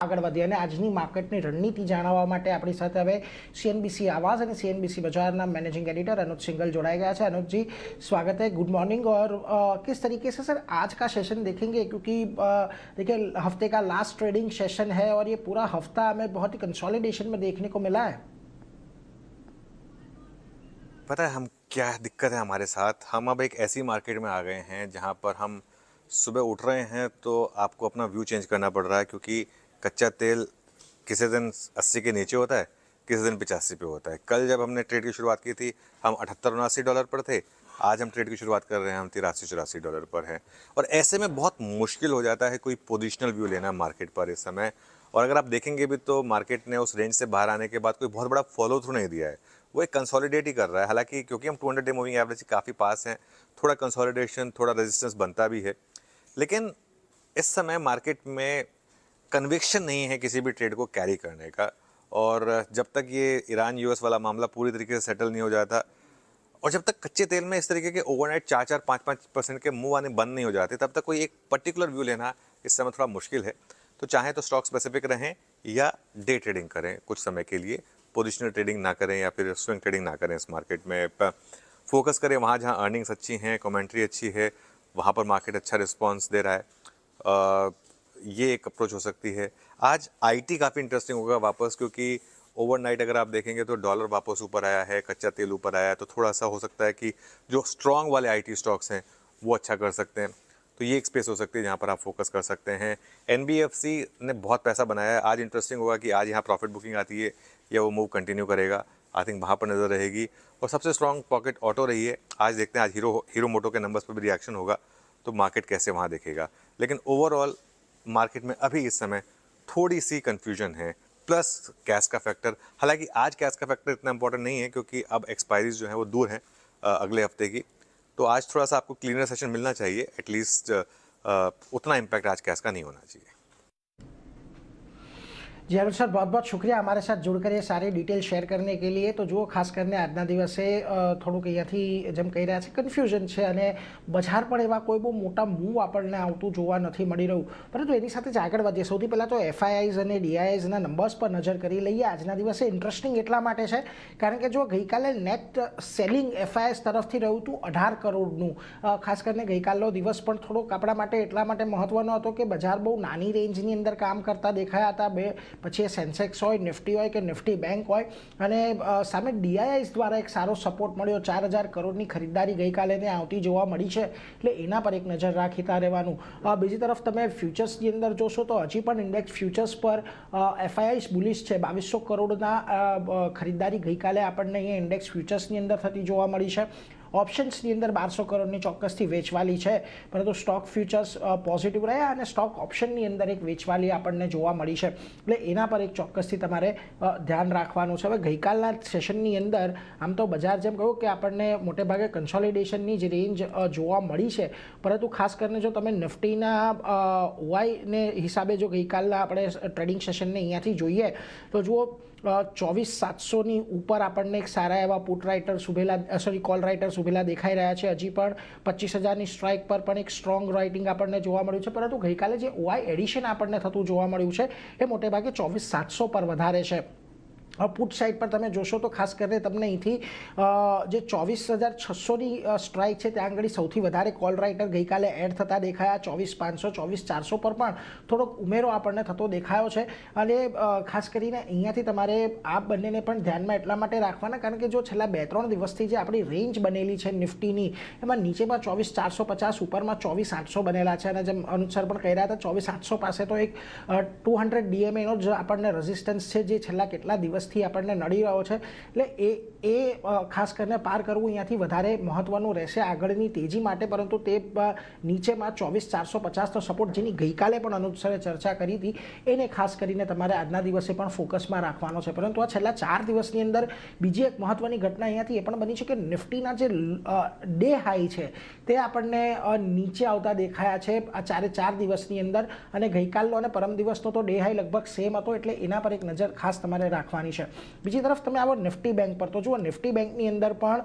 આગળ વધીએ અને આજની માર્કેટની રણનીતિ જાણવા માટે આપણી સાથે હવે સીએનબીसी आवाज़ और सीएनबीसी बाजार मैनेजिंग एडिटर अनुज सिंघल जोड़ाए गया है। अनुज जी, स्वागत है, गुड मॉर्निंग। और किस तरीके से सर आज का सेशन देखेंगे, क्योंकि देखिए हफ्ते का लास्ट ट्रेडिंग सेशन है और ये पूरा हफ्ता हमें बहुत ही कंसोलिडेशन में देखने को मिला है। पता है हम क्या दिक्कत है हमारे साथ, हम अब एक ऐसी मार्केट में आ गए हैं जहां पर हम सुबह उठ रहे हैं तो आपको अपना व्यू चेंज करना पड़ रहा है, क्योंकि कच्चा तेल किसी दिन 80 के नीचे होता है, किसी दिन 85 पे होता है। कल जब हमने ट्रेड की शुरुआत की थी हम $78-79 पर थे, आज हम ट्रेड की शुरुआत कर रहे हैं, हम $83-84 पर हैं। और ऐसे में बहुत मुश्किल हो जाता है कोई पोजिशनल व्यू लेना मार्केट पर इस समय। और अगर आप देखेंगे भी तो मार्केट ने उस रेंज से बाहर आने के बाद कोई बहुत बड़ा फॉलो थ्रू नहीं दिया है, वो एक कंसोलिडेट ही कर रहा है। हालांकि क्योंकि हम 200 डे मूविंग एवरेज काफ़ी पास हैं, थोड़ा कंसोलिडेशन, थोड़ा रेजिस्टेंस बनता भी है, लेकिन इस समय मार्केट में कन्विक्शन नहीं है किसी भी ट्रेड को कैरी करने का। और जब तक ये ईरान यूएस वाला मामला पूरी तरीके से सेटल नहीं हो जाता और जब तक कच्चे तेल में इस तरीके के ओवरनाइट 4-5% के मूव आने बंद नहीं हो जाते, तब तक कोई एक पर्टिकुलर व्यू लेना इस समय थोड़ा मुश्किल है। तो चाहे तो स्टॉक स्पेसिफिक रहें या डे ट्रेडिंग करें कुछ समय के लिए, पोजिशनल ट्रेडिंग ना करें या फिर स्विंग ट्रेडिंग ना करें। इस मार्केट में फोकस करें वहाँ जहाँ अर्निंग्स अच्छी हैं, कमेंट्री अच्छी है, वहाँ पर मार्केट अच्छा रिस्पॉन्स दे रहा है। ये एक अप्रोच हो सकती है। आज आईटी काफ़ी इंटरेस्टिंग होगा वापस, क्योंकि ओवरनाइट अगर आप देखेंगे तो डॉलर वापस ऊपर आया है, कच्चा तेल ऊपर आया है, तो थोड़ा सा हो सकता है कि जो स्ट्रॉन्ग वाले आईटी स्टॉक्स हैं वो अच्छा कर सकते हैं। तो ये एक स्पेस हो सकती है जहाँ पर आप फोकस कर सकते हैं। एनबीएफसी ने बहुत पैसा बनाया है, आज इंटरेस्टिंग होगा कि आज यहाँ प्रॉफिट बुकिंग आती है या वो मूव कंटिन्यू करेगा। आई थिंक वहाँ पर नज़र रहेगी। और सबसे स्ट्रॉन्ग पॉकेट ऑटो रही है। आज देखते हैं आज हीरो मोटो के नंबर्स पर भी रिएक्शन होगा तो मार्केट कैसे वहाँ देखेगा। लेकिन ओवरऑल मार्केट में अभी इस समय थोड़ी सी कंफ्यूजन है, प्लस कैश का फैक्टर। हालांकि आज कैश का फैक्टर इतना इंपॉर्टेंट नहीं है, क्योंकि अब एक्सपायरीज जो है वो दूर हैं अगले हफ्ते की। तो आज थोड़ा सा आपको क्लीनर सेशन मिलना चाहिए, एटलीस्ट उतना इम्पैक्ट आज कैश का नहीं होना चाहिए। जी अनुज सर, बहुत बहुत शुक्रिया हमारे साथ जुड़कर ये सारी डिटेल शेर करने के लिए। तो जो ખાસ કરીને આજના દિવસે થોડુંક અહીંયાથી જેમ કહી રહ્યા છે કન્ફ્યુઝન છે અને બજાર પણ એવા કોઈ બહુ મોટા મૂવ આપણને આવતું જોવા નથી મળી રહ્યું, પરંતુ એની સાથે જ આગળ વધીએ સૌથી પહેલાં તો એફઆઈઆઈઝ અને ડીઆઈઆઈઝના નંબર્સ પર નજર કરી લઈએ। આજના દિવસે ઇન્ટરેસ્ટિંગ એટલા માટે છે કારણ કે જો ગઈકાલે નેટ સેલિંગ એફઆઈઆઈઝ તરફથી રહ્યું હતું 18 કરોડનું। ખાસ કરીને ગઈકાલનો દિવસ પણ થોડોક આપણા માટે એટલા માટે મહત્ત્વનો હતો કે બજાર બહુ નાની રેન્જની અંદર કામ કરતા દેખાયા હતા। પછી સેન્સેક્સ હોય, નિફ્ટી હોય કે નિફ્ટી બેંક હોય, અને સામે ડીઆઈઆઈસ દ્વારા એક સારો સપોર્ટ મળ્યો। 4000 કરોડની ખરીદારી ગઈકાલે ને આવતી જોવા મળી છે, એટલે એના પર એક નજર રાખીતા રહેવાનું। બીજી તરફ તમે ફ્યુચર્સની અંદર જોશો તો હજી પણ ઇન્ડેક્સ ફ્યુચર્સ પર એફઆઈઆઈસ બુલિશ છે। 2200 કરોડના ખરીદારી ગઈકાલે આપણને અહીંયા ઇન્ડેક્સ ફ્યુચર્સની અંદર થતી જોવા મળી છે। ઓપ્શન્સની અંદર 1200 કરોડની ચોક્કસથી વેચવાલી છે, પરંતુ સ્ટોક ફ્યુચર્સ પોઝિટિવ રહ્યા અને સ્ટોક ઓપ્શનની અંદર એક વેચવાલી આપણને જોવા મળી છે, એટલે એના પર એક ચોક્કસથી તમારે ધ્યાન રાખવાનું છે। હવે ગઈકાલના સેશનની અંદર આમ તો બજાર જેમ કહ્યું કે આપણને મોટેભાગે કન્સોલિડેશનની જ રેન્જ જોવા મળી છે, પરંતુ ખાસ કરીને જો તમે નિફ્ટીના ઓવાઈને હિસાબે જો ગઈકાલના આપણે ટ્રેડિંગ સેશનને અહીંયાથી જોઈએ તો જુઓ 24700ની ઉપર આપણને એક સારા એવા પુટ રાઇટર્સ ઉભેલા કોલ રાઇટર્સ ઉભેલા દેખાઈ રહ્યા છે। હજી પણ 25000ની સ્ટ્રાઇક પર પણ એક સ્ટ્રોંગ રાઇટિંગ આપણને જોવા મળ્યું છે, પરંતુ ગઈકાલે જે ઓઆઈ એડિશન આપણને થતું જોવા મળ્યું છે એ મોટેભાગે 24700 પર વધારે છે। પુટ સાઇડ પર તમે જોશો તો ખાસ કરીને તમને અહીંથી જે 24600ની સ્ટ્રાઇક છે ત્યાં આગળ સૌથી વધારે કોલ રાઇટર ગઈકાલે એડ થતા દેખાયા। 24500 24400 પર પણ થોડોક ઉમેરો આપણને થતો દેખાયો છે, અને ખાસ કરીને અહીંયાથી તમારે આ બંનેને પણ ધ્યાનમાં એટલા માટે રાખવાના કારણ કે જો છેલ્લા 2-3 દિવસથી જે આપણી રેન્જ બનેલી છે નિફ્ટીની, એમાં નીચેમાં 24450, ઉપરમાં 24800 બનેલા છે, અને જેમ અનુસાર પણ કહી રહ્યા હતા 24800 પાસે તો એક 200 ડીએમએનો જ આપણને રેઝિસ્ટન્સ છે જે છેલ્લા કેટલા દિવસ થી આપણને નડી રહ્યો છે, એટલે એ ખાસ કરીને પાર કરવું અહીંયાથી વધારે મહત્વનું રહેશે આગળની તેજી માટે। પરંતુ તે નીચેમાં 24450 સપોર્ટ જેની ગઈકાલે પણ અનુસારે ચર્ચા કરી હતી એને ખાસ કરીને તમારે આજના દિવસે પણ ફોકસમાં રાખવાનો છે। પરંતુ આ છેલ્લા 4 દિવસની અંદર બીજી એક મહત્વની ઘટના અહીંયાથી એ પણ બની છે કે નિફ્ટીના જે ડે હાઈ છે તે આપણને નીચે આવતા દેખાયા છે આ 4 દિવસની અંદર, અને ગઈકાલનો અને પરમ દિવસનો તો ડે હાઈ લગભગ સેમ હતો, એટલે એના પર એક નજર ખાસ તમારે રાખવાની સારી છે. બીજી તરફ તમે આવો નિફ્ટી બેંક પર, તો જુઓ નિફ્ટી બેંકની અંદર પણ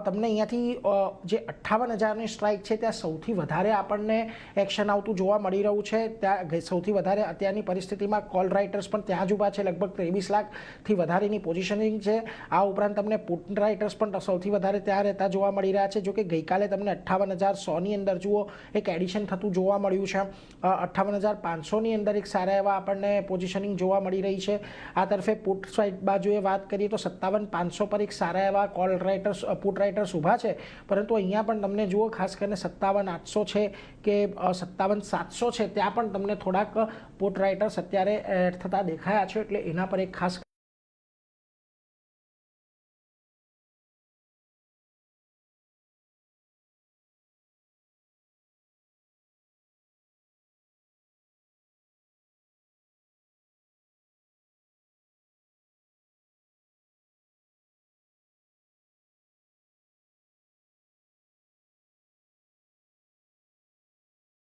તમને અહીંયાથી જે 58,000ની સ્ટ્રાઇક છે ત્યાં સૌથી વધારે આપણને એક્શન આવતું જોવા મળી રહ્યું છે. ત્યાં સૌથી વધારે અત્યારની પરિસ્થિતિમાં કોલ રાઇટર્સ પણ ત્યાં જ ઊભા છે, લગભગ 23 લાખથી વધારેની પોઝિશનિંગ છે. આ ઉપરાંત તમને પુટ રાઇટર્સ પણ સૌથી વધારે ત્યાં રહેતા જોવા મળી રહ્યા છે. જો કે ગઈકાલે તમને 58,100ની અંદર જુઓ એક એડિશન થતું જોવા મળ્યું છે. 58,500ની અંદર એક સારા એવા આપણને પોઝિશનિંગ જોવા મળી રહી છે. આ તરફે પુટ સાઇડ બાજુએ વાત કરીએ તો 57,500 પર એક સારા એવા કોલ રાઇટર્સ પુટ રાઇટર્સ ઊભા છે. પરંતુ અહીંયા પણ તમને જુઓ ખાસ કરીને 57,800 છે કે 57,700 છે, ત્યાં પણ તમને થોડાક પુટ રાઇટર્સ અત્યારે એડ થતા દેખાયા છે. એટલે એના પર એક ખાસ